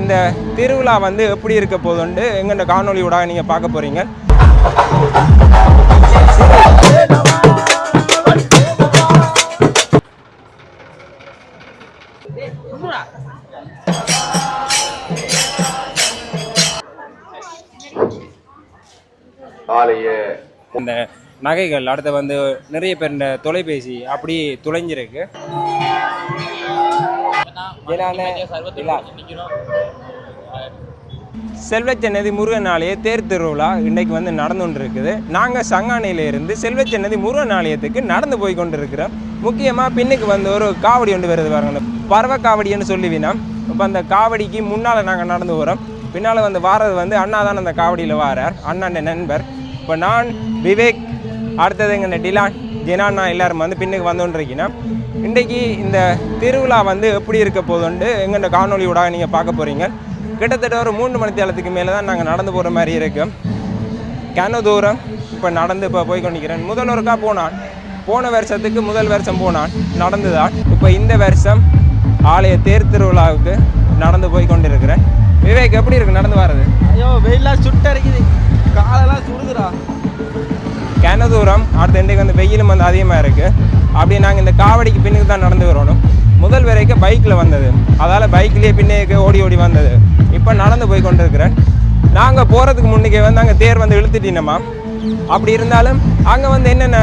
இந்த திருவிழா வந்து எப்படி இருக்க போதுண்டு எங்கள்ட காணொலியோட நீங்கள் பார்க்க போகிறீங்க. இந்த நகைகள் அடுத்து வந்து நிறைய பேர் இந்த தொலைபேசி அப்படி துளைஞ்சிருக்கு. செல்வச்சன்னதி முருகன் ஆலய தேர் திருவிழா இன்றைக்கு வந்து நடந்து கொண்டு இருக்குது. நாங்கள் சங்கானையிலிருந்து செல்வச்சன்னதி முருகன் ஆலயத்துக்கு நடந்து போய் கொண்டு இருக்கிறோம். முக்கியமாக பின்னுக்கு வந்து ஒரு காவடி ஒன்று வருது பாருங்க, பறவை காவடின்னு சொல்லுவீனா. இப்போ அந்த காவடிக்கு முன்னால் நாங்கள் நடந்து வரோம். பின்னால் வந்து வாரது வந்து அண்ணா தான் அந்த காவடியில் வாரார், அண்ணாண்ட நண்பர். இப்போ நான் விவேக் அடுத்தது எங்கள் டிலான் ஜெனானா எல்லாரும் வந்து பின்னுக்கு வந்துருக்கீங்கன்னா இன்றைக்கி இந்த திருவிழா வந்து எப்படி இருக்க போதுண்டு எங்கள்ட காணொலியோட நீங்கள் பார்க்க போகிறீங்க. கிட்டத்தட்ட ஒரு 3 மணி நேரத்துக்கு மேலே தான் நாங்கள் நடந்து போகிற மாதிரி இருக்குது. கன தூரம் இப்போ நடந்து இப்போ போய் கொண்டிருக்கிறேன். முதல் ஒருக்கா போன வருஷத்துக்கு முதல் வருஷம் போனான் நடந்து தான். இப்போ இந்த வருஷம் ஆலய தேர் திருவிழாவுக்கு நடந்து போய் கொண்டிருக்கிறேன். விவேக் எப்படி இருக்கு நடந்து வர்றது? ஐயோ வெயிலாம் சுட்ட இருக்குது, காலெல்லாம் சுடுதுடா. கன தூரம் அடுத்த இன்றைக்கு வந்து வெயிலும் வந்து அதிகமாக இருக்குது. அப்படியே நாங்கள் இந்த காவடிக்கு பின்னுக்கு தான் நடந்து வரணும். முதல் வரைக்கும் பைக்கில் வந்தது, அதால் பைக்லேயே பின்னுக்கு ஓடி வந்தது. இப்போ நடந்து போய் கொண்டு இருக்கிறேன். நாங்கள் போகிறதுக்கு முன்னுக்கே வந்து அங்கே தேர் வந்து இழுத்துட்டினோமா. அப்படி இருந்தாலும் அங்கே வந்து என்னென்ன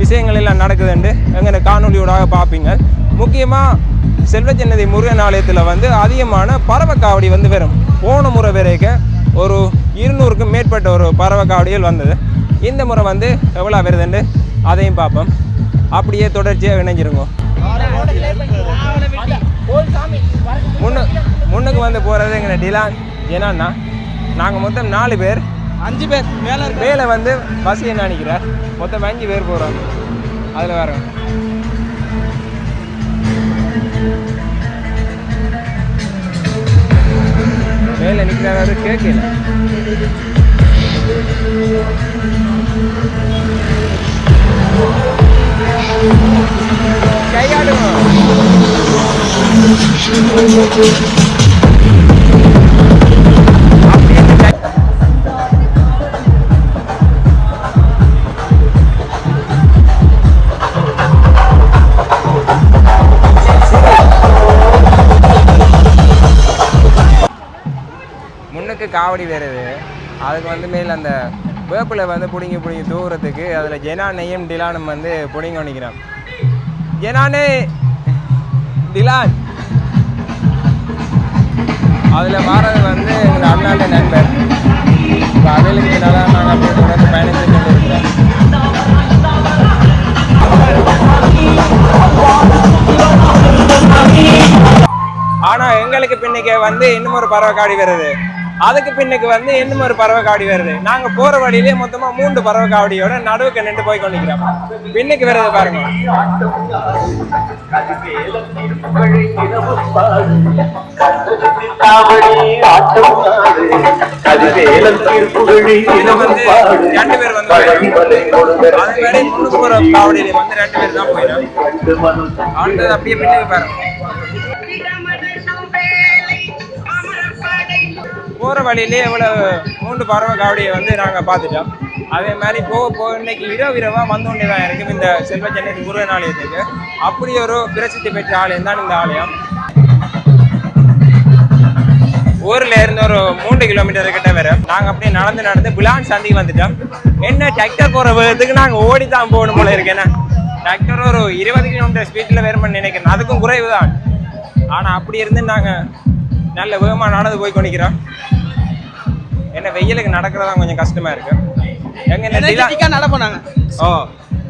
விஷயங்கள் எல்லாம் நடக்குதுண்டு எங்கள் காணொலியோடாக பார்ப்பீங்க. முக்கியமாக செல்வச்சன்னதி முருகன் ஆலயத்தில் வந்து அதிகமான பறவை காவடி வந்து வரும். போன முறை வரைக்கும் ஒரு 200க்கும் மேற்பட்ட ஒரு பறவை காவடிகள் வந்தது. இந்த முறை வந்து எவ்வளோ வருதுண்டு அதையும் பார்ப்போம். அப்படியே தொடர்ச்சியாக இணைஞ்சிருங்க. முன்னுக்கு வந்து போகிறது எங்களை டிலான் ஜெனானா. நாங்கள் மொத்தம் 4 பேர் 5 பேர் மேலே வந்து பஸ் என்ன நினைக்கிறார். மொத்தம் 5 பேர் போகிறோம். அதில் வரோம். மேலே நிற்கிறாரு கேட்கல. கையாடுவோம். முன்னுக்கு காவடி வருது. அதுக்கு வந்து மேலே அந்த வேப்பில் வந்து பிடிங்கி தூரத்துக்கு அதில் ஜெனானையும் டிலானும் வந்து பிடிங்க நிற்கிறான். ஜெனானே டிலான் அதில் வாரது வந்து எங்கள் அண்ணாண்ட நண்பர். இப்போ அவைகளுக்கு நல்லா நாங்கள் அப்படியே தொடர்ந்து பயணித்து கொண்டு இருக்கிறோம். ஆனால் எங்களுக்கு பின்னுக்கு வந்து இன்னும் ஒரு பறவை காடி வருது. அதுக்கு பின்னுக்கு வந்து இன்னும் ஒரு பறவை காவடி வருது. நாங்கள் போகிற வழியிலே மொத்தமாக 3 பறவை காவடியோட நடுவுக்கு நின்று போய் கொண்டிருக்கிறோம். பின்னுக்கு வருது பாருங்க. வந்து 2 பேர் வந்து அது மாதிரி முன்னுக்கு போகிற காவடியிலே வந்து 2 பேர் தான் போயிடும். அடுத்தது அப்படியே பின்னுக்கு பாருங்க. போகிற வழியிலே எவ்வளோ 3 பறவை காவடியை வந்து நாங்கள் பார்த்துட்டோம். அதே மாதிரி போக இன்னைக்கு இரவாக வந்தோண்டே தான் இருக்கும் இந்த செல்வச்சன்னதி முருகன் ஆலயத்துக்கு. அப்படி ஒரு பிரசித்தி பெற்ற ஆலயம் தான் இந்த ஆலயம். ஊரில் இருந்து ஒரு 3 கிலோமீட்டர் கிட்ட வரும். நாங்கள் அப்படியே நடந்து பிளான் சந்திக்கு வந்துட்டோம். என்ன டிராக்டர் போகிற வேகத்துக்கு நாங்கள் ஓடி தான் போகணும் போல இருக்கேன்னா. டிராக்டர் ஒரு 20 கிலோமீட்டர் ஸ்பீடில் வருமானு நினைக்கிறேன், அதுக்கும் குறைவு தான். ஆனால் அப்படி இருந்து நாங்கள் நல்ல வேகமாக நடந்து போய் கொண்டிருக்கிறோம். என்ன வெயிலுக்கு நடக்கிறதா கொஞ்சம் கஷ்டமாக இருக்கு. நடப்போம். ஓ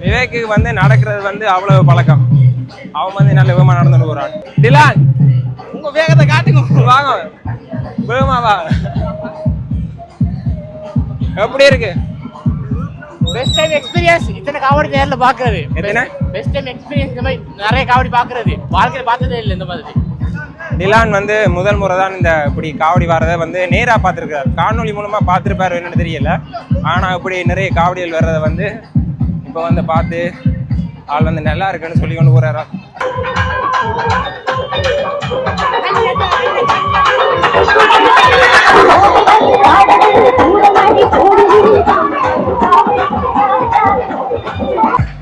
விவேக்கு வந்து நடக்கிறது வந்து அவ்வளவு பழக்கம். அவன் வந்து நல்ல வேகமாக நடந்துட்டு போகிறான். டிலான் உங்கள் வேகத்தை காட்டுங்க, வாங்க வேகமாவா. எப்படி இருக்கு? Best time experience. இத்தனை காவடி நேர்ல பாக்குறது பெஸ்ட் டைம் எக்ஸ்பீரியன்ஸ். இந்த மாதிரி நிறைய காவடி பாக்குறது வாழ்க்கையில பார்த்ததே இல்லை இந்த மாதிரி. டிலான் வந்து முதல் முறை தான் இந்த இப்படி காவடி வர்றதை வந்து நேராக பார்த்துருக்காரு. காணொலி மூலமாக பார்த்துருப்பாரு என்னன்னு தெரியல. ஆனால் இப்படி நிறைய காவடிகள் வர்றதை வந்து இப்போ வந்து பார்த்து ஆள் வந்து நல்லா இருக்குன்னு சொல்லி கொண்டு போகிறாரா.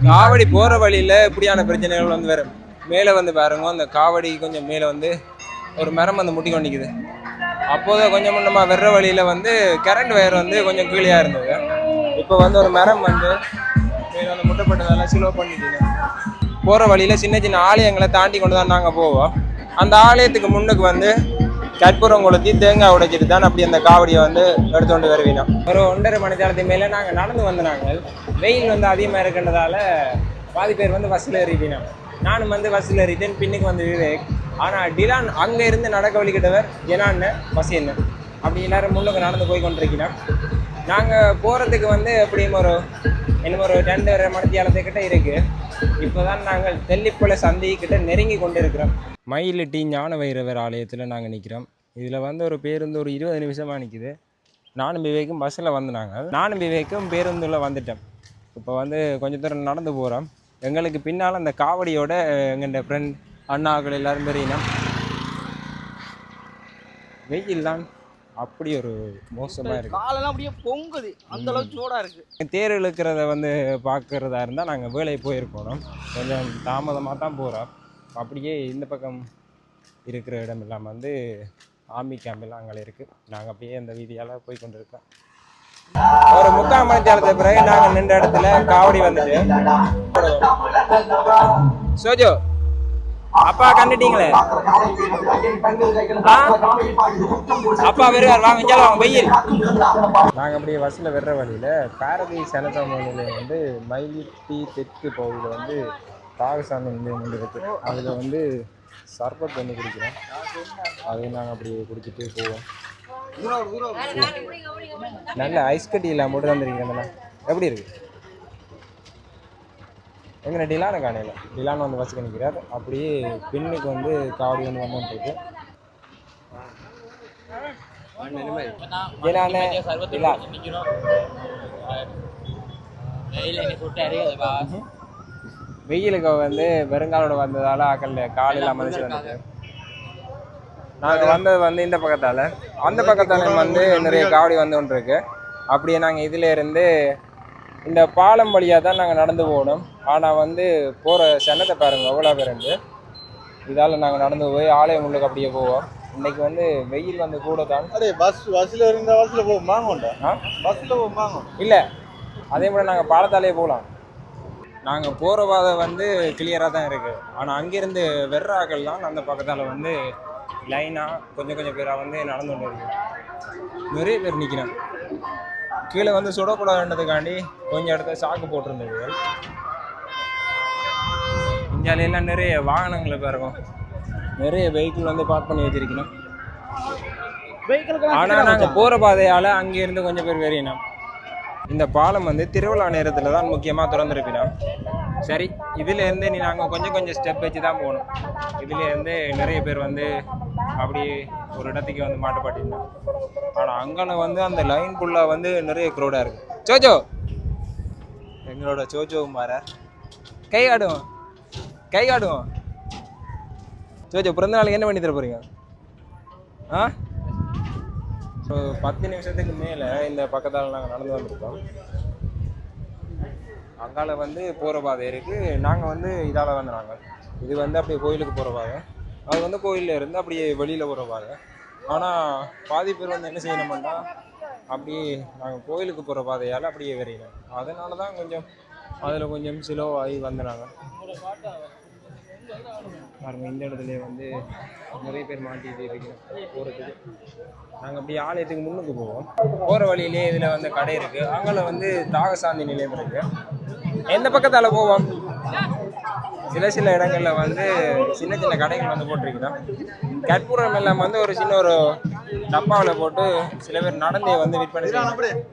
காவடி போற வழியில இப்படியான பிரச்சனைகள் வந்து வரும். மேலே வந்து பாருங்க, அந்த காவடி கொஞ்சம் மேலே வந்து ஒரு மரம் வந்து முட்டி கொண்டிக்குது. அப்போது கொஞ்சம் முன்னமா வர்ற வழியில வந்து கரண்ட் வயர் வந்து கொஞ்சம் கீழே இருந்தது. இப்போ வந்து ஒரு மரம் வந்து மேலே வந்து முட்டப்பட்டதால ஸ்லோ பண்ணிட்டீங்க. போகிற வழியில் சின்ன சின்ன ஆலயங்களை தாண்டி கொண்டு தான் நாங்கள் போவோம். அந்த ஆலயத்துக்கு முன்னுக்கு வந்து கற்பூரம் கொளுத்தி தேங்காய் உடைச்சிட்டு தான் அப்படி அந்த காவடியை வந்து எடுத்துக்கொண்டு வருவீங்க. ஒரு 1.5 மணி நேரத்துக்கு மேலே நாங்கள் நடந்து வந்து நாங்கள் வெயில் வந்து அதிகமாக இருக்கின்றதால பாதி பேர் வந்து பஸ்ஸில் ஏறிட்டீங்க. நானும் வந்து பஸ்ஸில் ஏறிட்டேன். பின்னுக்கு வந்து விவேக். ஆனால் டிலான் அங்கே இருந்து நடக்க வழிகிட்டவர் ஜனான்னு பஸ் என்ன அப்படி எல்லாரும் முன்னுக்கு நடந்து போய் கொண்டிருக்கிறோம். நாங்கள் போகிறதுக்கு வந்து எப்படியும் இன்னும் ஒரு 2.5 மணித்தியாலத்துக்கிட்ட இருக்குது. இப்போ தான் நாங்கள் தெல்லிப்பளை சந்திக்கிட்ட நெருங்கி கொண்டு இருக்கிறோம். மயிலிட்டி ஞான வைரவர் ஆலயத்தில் நாங்கள் நிற்கிறோம். இதில் வந்து ஒரு பேருந்து ஒரு 20 நிமிஷமாக நிற்கிது. நானும் விவேக்கும் பஸ்ஸில் வந்து நானும் விவேக்கும் பேருந்தில் வந்துட்டோம். இப்போ வந்து கொஞ்சம் தூரம் நடந்து போகிறோம். எங்களுக்கு பின்னால் அந்த காவடியோட எங்கள் ஃப்ரெண்ட் அண்ணாக்கள் எல்லாரும் தெரியணும். வெயில் தான் அப்படி ஒரு மோசமாக இருக்குது. காலெல்லாம் அப்படியே பொங்குது, அந்த அளவுக்கு சூடாக இருக்குது. தேர் இழுக்கிறத வந்து பார்க்குறதா இருந்தால் நாங்கள் வேலையை போயிருக்கணும். கொஞ்சம் தாமதமாக தான் போகிறோம். அப்படியே இந்த பக்கம் இருக்கிற இடம் எல்லாம் வந்து ஆர்மி கேம்ப் எல்லாம் அங்கே இருக்குது. நாங்கள் அப்படியே அந்த வீதியால் போய் கொண்டு இருக்கோம். ஒரு 3/4 மணி நேரத்துக்கு பிறகு நாங்கள் நின்ற இடத்துல காவடி வந்துட்டு சோஜோ அப்பா கண்டுட்டீங்களே, அப்பா வருவார், வாங்க இஞ்சால வாங்க வெயில். நாங்கள் அப்படியே பஸ்ஸில் வர்ற வழியில் பாரதி சனத்தமணியில் வந்து மயிலிட்டி தெற்கு பகுதியில் வந்து பாகசாமி நின்று இருக்குது. அதில் வந்து சர்பத் வந்து குடிக்கிறோம். அதையும் நாங்கள் அப்படியே குடிச்சிட்டு போவோம். நல்ல ஐஸ் கட்டி இல்லாமல் போட்டு வந்துருக்கீங்க. எப்படி இருக்குது? எங்கே டிலான காணையில் டிலான் வந்து பஸ்ஸுக்கு நிற்கிறார். அப்படியே பெண்ணுக்கு வந்து காவடி வந்து வந்துருக்கு. வெயிலுக்கு வந்து வெறுங்காலோட வந்ததால் ஆக்கல் காலையில் மதிச்சு வந்துட்டு நாங்கள் வந்தது வந்து இந்த பக்கத்தால். அந்த பக்கத்தால் வந்து நிறைய காவடி வந்து ஒன்று இருக்கு. அப்படியே நாங்கள் இதில் இருந்து இந்த பாலம் வழியாக தான் நாங்கள் நடந்து போகணும். ஆனால் வந்து போகிற சனத்தை பாருங்கள் எவ்வளோ பேருந்து. இதால் நாங்கள் நடந்து போய் ஆலயம் உள்ளுக்கு அப்படியே போவோம். இன்னைக்கு வந்து வெயில் வந்து கூட தான். பஸ்ஸில் இருந்த பஸ்ஸில் போகுமாங்கோண்டா? பஸ்ஸில் போகுமாங்க இல்லை, அதே மாதிரி நாங்கள் பாலத்தாலே போகலாம். நாங்கள் போகிற பாதை வந்து கிளியராக தான் இருக்குது. ஆனால் அங்கேருந்து வெர்றாக்கள்லாம் அந்த பக்கத்தால் வந்து லைனாக கொஞ்சம் பேராக வந்து நடந்து கொண்டு இருக்கு. நிறைய பேர் நிற்கிறேன். கீழே வந்து சுடக்கூடாதுன்றதுக்காண்டி கொஞ்சம் இடத்த சாக்கு போட்டிருந்தது. இந்தியாவிலாம் நிறைய வாகனங்களை பாருங்க, நிறைய வெஹிக்கிள் வந்து பார்க் பண்ணி வச்சிருக்கணும். ஆனால் நாங்கள் போகிற பாதையால் அங்கேருந்து கொஞ்சம் பேர் வெறியினோம். இந்த பாலம் வந்து திருவிழா நேரத்தில் தான் முக்கியமாக திறந்துருப்பினோம். சரி, இதுலேருந்து நாங்கள் கொஞ்சம் ஸ்டெப் வச்சு தான் போகணும். இதுலேருந்து நிறைய பேர் வந்து அப்படி ஒரு இடத்துக்கு வந்து மாட்டுப்பாட்டிருந்தோம். ஆனால் அங்கே வந்து அந்த லைன்குள்ளே வந்து நிறைய க்ரௌடாக இருக்குது. சோஜோ எங்களோட சோஜோவும் மாற கை காடுவோம். சோஜோ பிறந்த நாளைக்கு என்ன பண்ணி தர போகிறீங்க? ஸோ 10 நிமிஷத்துக்கு மேலே இந்த பக்கத்தால் நாங்கள் நடந்து வந்துருக்கோம். அங்கால வந்து போகிற பாதை இருக்குது. நாங்கள் வந்து இதால் வந்து இது வந்து அப்படியே கோயிலுக்கு போகிற பாதை. அது வந்து கோயிலில் இருந்து அப்படியே வெளியில் போகிற பாதை. ஆனால் பாதி பேர் வந்து என்ன செய்யணும்னா அப்படியே நாங்கள் கோயிலுக்கு போகிற பாதையால் அப்படியே வெறியணும். அதனால தான் அதில் கொஞ்சம் ஸ்லோ ஆகி வந்துடுறாங்க. பாருங்க, இந்த இடத்துல வந்து நிறைய பேர் மாட்டிகிட்டு இருக்கிறோம் போகிறதுக்கு. நாங்கள் அப்படியே ஆலயத்துக்கு முன்னுக்கு போவோம். போகிற வழியிலே இதில் வந்து கடை இருக்குது. அங்கே வந்து தாகசாந்தி நிலையம் இருக்குது. எந்த பக்கத்தால் போவோம்? சில இடங்களில் வந்து சின்ன கடைகள் வந்து போட்டிருக்கிறோம். கற்பூரம் எல்லாம் வந்து ஒரு சின்ன ஒரு டப்பாவில் போட்டு சில பேர் நடந்தே வந்து விற்பனை செய்யணும்.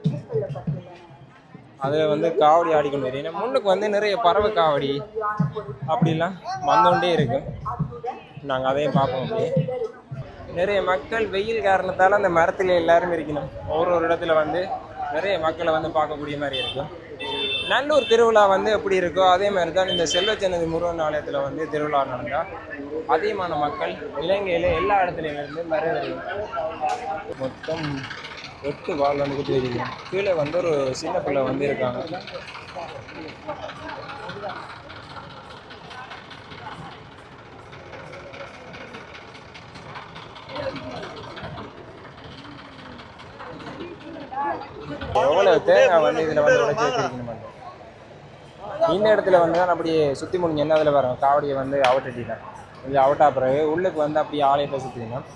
அதில் வந்து காவடி ஆடிக்கொண்டு வரீங்க. முன்னுக்கு வந்து நிறைய பறவை காவடி அப்படிலாம் வந்துகொண்டே இருக்கு. நாங்கள் அதையும் பார்ப்போம். அப்படியே நிறைய மக்கள் வெயில் காரணத்தால் அந்த மரத்தில் எல்லாரும் இருக்கணும். ஒரு இடத்துல வந்து நிறைய மக்களை வந்து பார்க்கக்கூடிய மாதிரி இருக்கும். நல்லூர் திருவிழா வந்து எப்படி இருக்கோ அதே மாதிரி தான் இந்த செல்வச்சன்னதி முருகன் ஆலயத்தில் வந்து திருவிழா நடந்தால் அதிகமான மக்கள் இலங்கையில் எல்லா இடத்துலையிலேருந்து வருவாங்க. மொத்தம் 8 வால் வந்து குத்தி வச்சிருக்கோம். கீழே வந்து ஒரு சின்ன பிள்ளை வந்து இருக்காங்க. எவ்வளோ தேங்காய் வந்து இதில் வந்து உடைச்சி வச்சிருக்கணும். இந்த இடத்துல வந்து தான் அப்படியே சுற்றி முடிஞ்சு என்ன அதில் வரும் காவடியை வந்து அவுட்டிட்டேன். இது அவுட்டா பிறகு உள்ளுக்கு வந்து அப்படியே ஆலயத்தை சுற்றினோம்.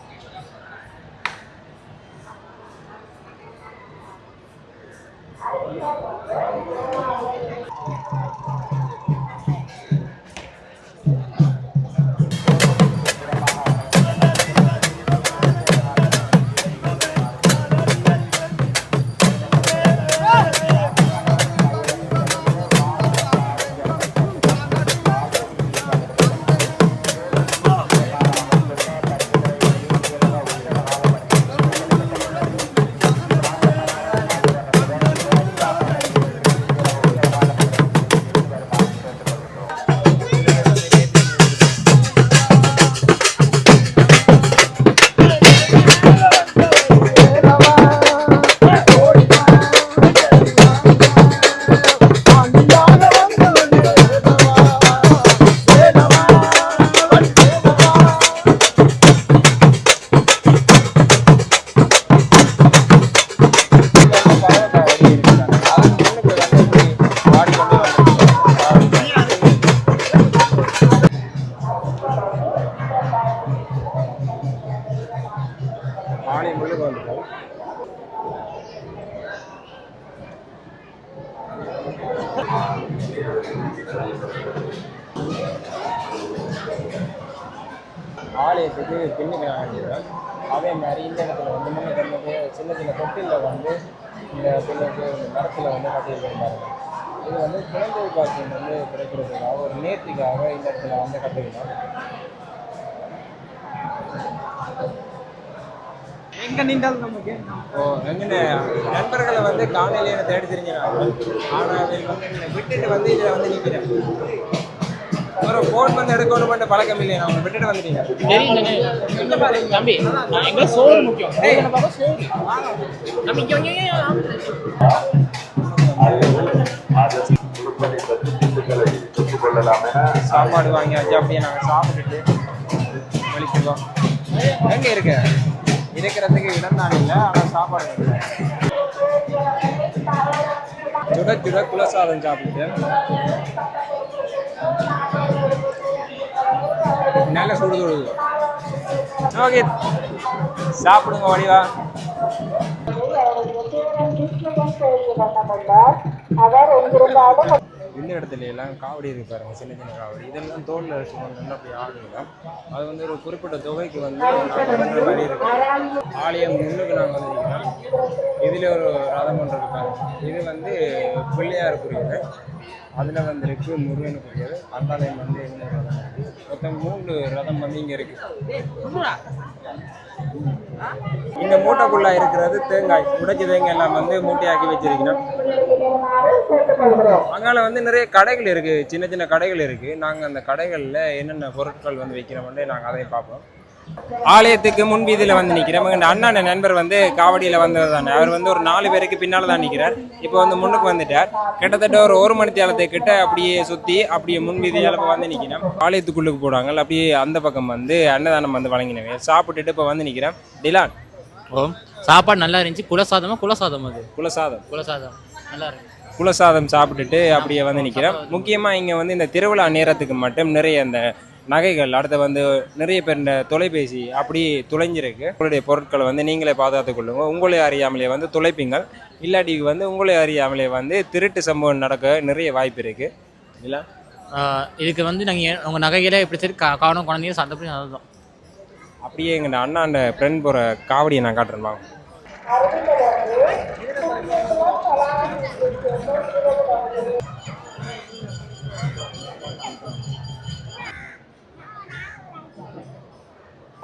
ஆலயம் முழுக்க வந்துட்டோம். ஆலயத்துக்கு பின்னுக்கு நான் வேண்டியதான். அதே மாதிரி இந்த இடத்துல வந்து முன்னுக்கு வந்து சின்ன சின்ன தொட்டிலில் வந்து இந்த பிள்ளைக்கு மரத்தில் வந்து கட்டியிருக்காங்க. இது வந்து குழந்தை பாக்கியம் வந்து கிடைக்கிறதுக்காக ஒரு நேர்த்திக்காக இந்த இடத்துல வந்து கட்டிருக்கோம். எங்க நின்றாலும் நமக்கு நண்பர்களை வந்து காலையில தேடி தெரிஞ்சினாங்க. ஆனால் அதில் வந்து விட்டுட்டு வந்து இதில் வந்து நிற்கிறேன். ஒரு ஃபோன் வந்து எடுக்கணும் மட்டும் பழக்கம் இல்லையா? அவங்க விட்டுட்டு வந்துட்டீங்க. தம்பி எங்க சோறு முக்கியம். சாப்பாடு வாங்கியாச்சு. அப்படியே நாங்கள் சாப்பிட்டுட்டு வெளிச்சிருக்கோம். எங்கே இருக்க இருக்கிறதுக்கு இடம் தான் இல்லை, ஆனால் சாப்பாடு சுட சுட குலசாதம் சாப்பிட்டு நல்ல சுடு சுடுது. ஓகே சாப்பிடுங்க வடிவா. இந்த இடத்துல எல்லாம் காவடி இருக்கு பாருங்க, சின்ன சின்ன காவடி. இதெல்லாம் தோல்ல சுமந்து அப்படி ஆடுங்க. அது வந்து ஒரு குறிப்பிட்ட தொகைக்கு வந்து மாதிரி இருக்கு. ஆலயம் முன்னுக்கு நாங்கள் வந்துருக்கோம். இதுல ஒரு ரதம் ஒன்று இருக்காங்க. இது வந்து பிள்ளையாருக்குரியது. அதில் வந்து இருக்கு முருகனுக்குரியது. அந்தாலயம் வந்து இன்னொரு ரதம் இருக்கு. மொத்தம் 3 ரதம் வந்து இங்கே இருக்கு. இந்த மூட்டைக்குள்ள இருக்கிறது தேங்காய், உடைச்ச தேங்காய் எல்லாம் வந்து மூட்டையாக்கி வச்சிருக்கணும். அங்கால வந்து நிறைய கடைகள் இருக்கு, சின்ன சின்ன கடைகள் இருக்கு. நாங்கள் அந்த கடைகளில் என்னென்ன பொருட்கள் வந்து வைக்கிறோம்னே நாங்கள் அதையும் பார்ப்போம். ஆலயத்துக்கு முன்வீதியில் வந்து நிற்கிறோம். எங்கள் அண்ணன் நண்பர் வந்து காவடியில் வந்தது தானே. அவர் வந்து ஒரு 4 பேருக்கு பின்னால் தான் நிற்கிறார். இப்போ வந்து முன்னுக்கு வந்துட்டார். கிட்டத்தட்ட ஒரு 1 மணி தேலத்தை கிட்ட அப்படியே சுற்றி அப்படியே முன்வீதியால் இப்போ வந்து நிற்கிறோம். ஆலயத்துக்குள்ளுக்கு போடுவாங்க. அப்படியே அந்த பக்கம் வந்து அன்னதானம் வந்து வழங்கினவே சாப்பிட்டுட்டு இப்போ வந்து நிற்கிறேன். டிலான், சாப்பாடு நல்லா இருந்துச்சு. குலசாதம் அது குலசாதம் நல்லா இருக்கு. குலசாதம் சாப்பிட்டுட்டு அப்படியே வந்து நிற்கிறேன். முக்கியமாக இங்கே வந்து இந்த திருவிழா நேரத்துக்கு மட்டும் நிறைய அந்த நகைகள், அடுத்து வந்து நிறைய பேர் இந்த தொலைபேசி அப்படி துளைஞ்சிருக்கு. உங்களுடைய பொருட்களை வந்து நீங்களே பாதுகாத்து கொள்ளுங்க. உங்களே அறியாமலே வந்து துளைப்பீங்கள். இல்லாட்டி வந்து உங்களே அறியாமலே வந்து திருட்டு சம்பவம் நடக்க நிறைய வாய்ப்பு இருக்கு. இல்லை இதுக்கு வந்து நாங்கள் உங்கள் நகைகளை எப்படி சரி காணும் குழந்தைங்க சண்டை பண்ணி அதுதான். அப்படியே எங்கள் அண்ணா அந்த ஃப்ரெண்ட் போகிற காவடியை நான் காட்டுறேன் வாங்க.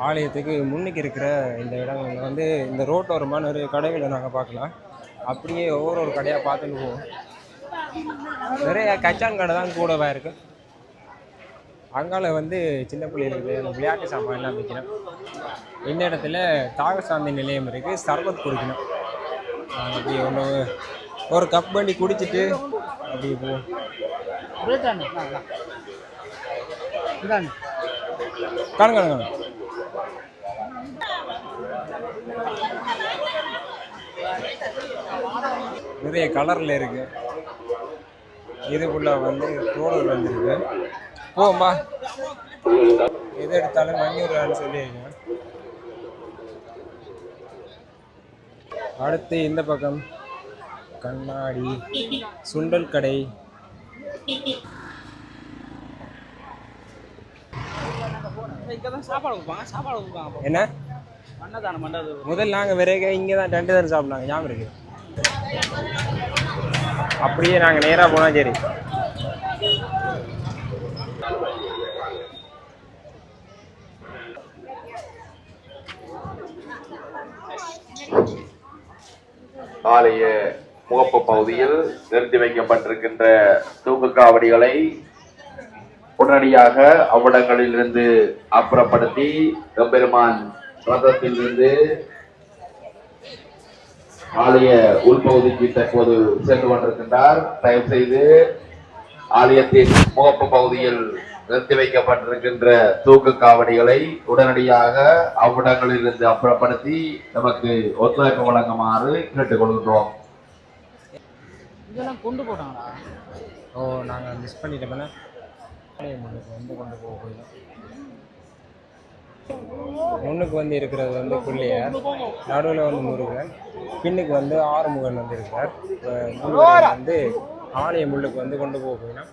ஆலயத்துக்கு முன்னுக்கு இருக்கிற இந்த இடங்களில் வந்து இந்த ரோட்டோரமாக நிறைய கடைகளை நாங்கள் பார்க்கலாம். அப்படியே ஒவ்வொரு கடையாக பார்த்துட்டு போவோம். நிறைய கச்சான் கடை தான் கூடவா இருக்கு. அங்கால வந்து சின்ன பிள்ளைகளுக்கு விளையாட்டு சாமான் எல்லாம் வைக்கணும். இந்த இடத்துல தாகசாந்தி நிலையம் இருக்கு, சர்பத் குடிக்கணும். அப்படி ஒன்று ஒரு கப் பண்ணி குடிச்சிட்டு அப்படி போவோம். காணுங்க நிறைய கலர்ல இருக்கு. இதுக்குள்ள வந்து தோடு வந்துருக்கு. போம்பா எது எடுத்தாலும் 500 ரூபான்னு சொல்லியிருக்கேன். அடுத்து இந்த பக்கம் கண்ணாடி சுண்டல் கடை. என்ன முதல் நாங்க விரைக இங்கே தான் 2 தான் சாப்பிடுனாங்க, ஞாபகம் இருக்கு. அப்படியே நாங்க நேரா போனா சரி. ஆலய முகப்பு பகுதியில் நிறுத்தி வைக்கப்பட்டிருக்கின்ற தூக்கு காவடிகளை உடனடியாக அவ்விடங்களில் இருந்து அப்புறப்படுத்தி எம்பெருமான் ரதத்தில் இருந்து ஆலய உள்பகுதிக்கு தற்போது சென்று கொண்டிருக்கின்றார். தயவு செய்து ஆலயத்தின் முகப்பு பகுதியில் நிறுத்தி வைக்கப்பட்டிருக்கின்ற தூக்கு காவடிகளை உடனடியாக அவ்விடங்களில் இருந்து அப்புறப்படுத்தி நமக்கு ஒத்துழைப்பு வழங்குமாறு கேட்டுக்கொள்கின்றோம். இதெல்லாம் கொண்டு போட்டாங்களா? ஓ நாங்கள் மிஸ் பண்ணிட்டோம்னா முன்னுக்கு வந்து கொண்டு போக போயிடும். முன்னுக்கு வந்து இருக்கிறது வந்து பிள்ளையார், நடுவில் வந்து முருகன், பின்னுக்கு வந்து ஆறுமுகன் வந்து இருக்கிறார். முருகன் வந்து ஆலய முள்ளுக்கு வந்து கொண்டு போக போயிடும்.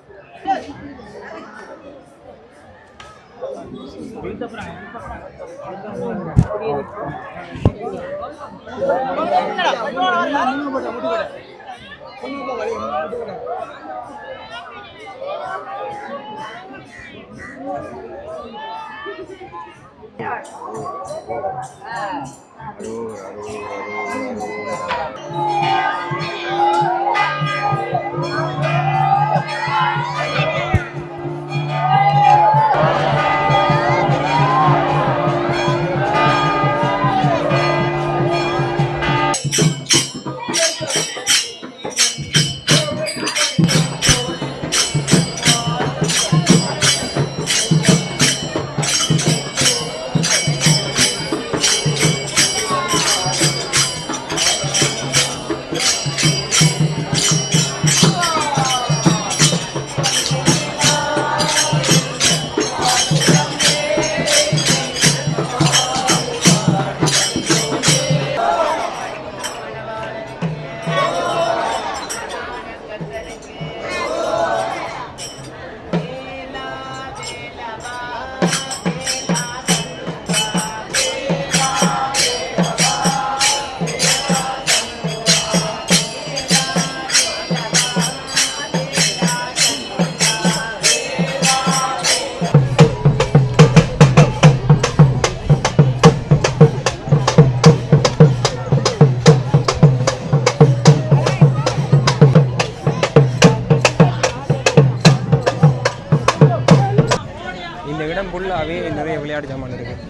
ஃபுல்லாகவே நிறைய விளையாட்டு சாமான் இருக்குது.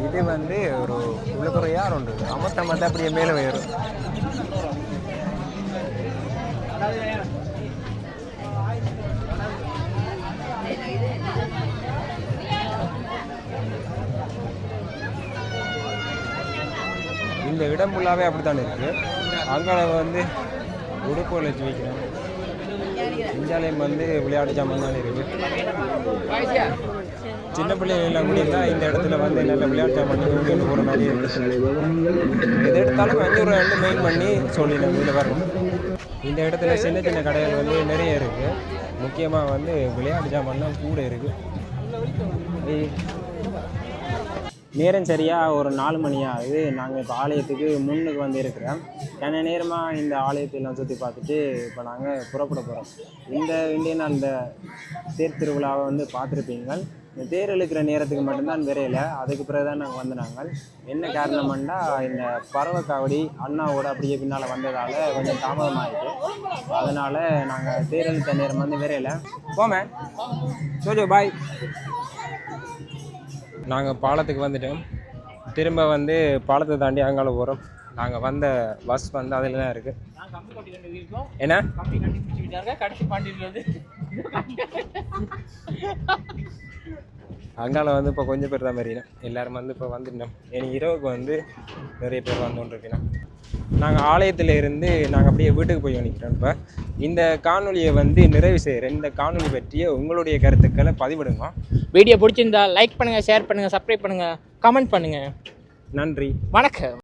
இது வந்து ஒரு உள்ளுக்குறையாக உண்டு, அமர்த்த அப்படியே மேலே வரும். இந்த இடம் ஃபுல்லாகவே அப்படித்தானே இருக்குது. அங்கே வந்து உடுப்புகள் வச்சு வைக்கிறேன். இந்தியாலயம் வந்து விளையாட்டு சாமான் தானே இருக்குது. சின்ன பிள்ளைகள் எல்லாம் முடியுதா இந்த இடத்துல வந்து நல்ல விளையாட்டு சாமான் கொண்டு போகிற மாதிரி இருக்குது. எது எடுத்தாலும் 5 ரூபா வந்து மெயின் பண்ணி சொல்லிடலாம். இதில் வரணும். இந்த இடத்துல சின்ன சின்ன கடைகள் வந்து நிறைய இருக்குது. முக்கியமாக வந்து விளையாட்டு சாமான்லாம் கூட இருக்குது. நேரம் சரியாக ஒரு 4 மணி ஆகுது. நாங்கள் இப்போ ஆலயத்துக்கு முன்னுக்கு வந்து இருக்கிறோம். ஏன்னா நேரமாக இந்த ஆலயத்தையெல்லாம் சுற்றி பார்த்துட்டு இப்போ நாங்கள் புறப்பட போகிறோம். இந்த இந்திய நாள் இந்த தேர் திருவிழாவை வந்து பார்த்துருப்பீங்கள். இந்த தேர் இழுக்கிற நேரத்துக்கு மட்டும்தான் விரையில, அதுக்கு பிறகு தான் நாங்கள் வந்து நாங்கள். என்ன காரணம்னா இந்த பறவை காவடி அண்ணாவோட அப்படியே பின்னால் வந்ததால் கொஞ்சம் தாமதமாகிட்டு, அதனால் நாங்கள் தேர் இழுத்த நேரம் வந்து விரையில. போமே சோஜோ பாய். நாங்கள் பாலத்துக்கு வந்துட்டோம். திரும்ப வந்து பாலத்தை தாண்டி அங்கால போகிறோம். நாங்கள் வந்த பஸ் வந்து அதில் தான் இருக்குது. என்ன அங்கால வந்து இப்போ கொஞ்சம் பேர் தான் மாறினோம். எல்லோரும் வந்து இப்போ வந்துட்டோம். எனக்கு இரவுக்கு வந்து நிறைய பேர் வந்து கொண்டிருக்கணும். நாங்கள் ஆலயத்தில் இருந்து நாங்கள் அப்படியே வீட்டுக்கு போய் நிற்கிறோம். இப்போ இந்த காணொலியை வந்து நிறைவு செய்கிறேன். இந்த காணொலி பற்றிய உங்களுடைய கருத்துக்களை பதிவிடுங்க. வீடியோ பிடிச்சிருந்தா லைக் பண்ணுங்கள், ஷேர் பண்ணுங்கள், சப்ஸ்கிரைப் பண்ணுங்கள், கமெண்ட் பண்ணுங்கள். நன்றி, வணக்கம்.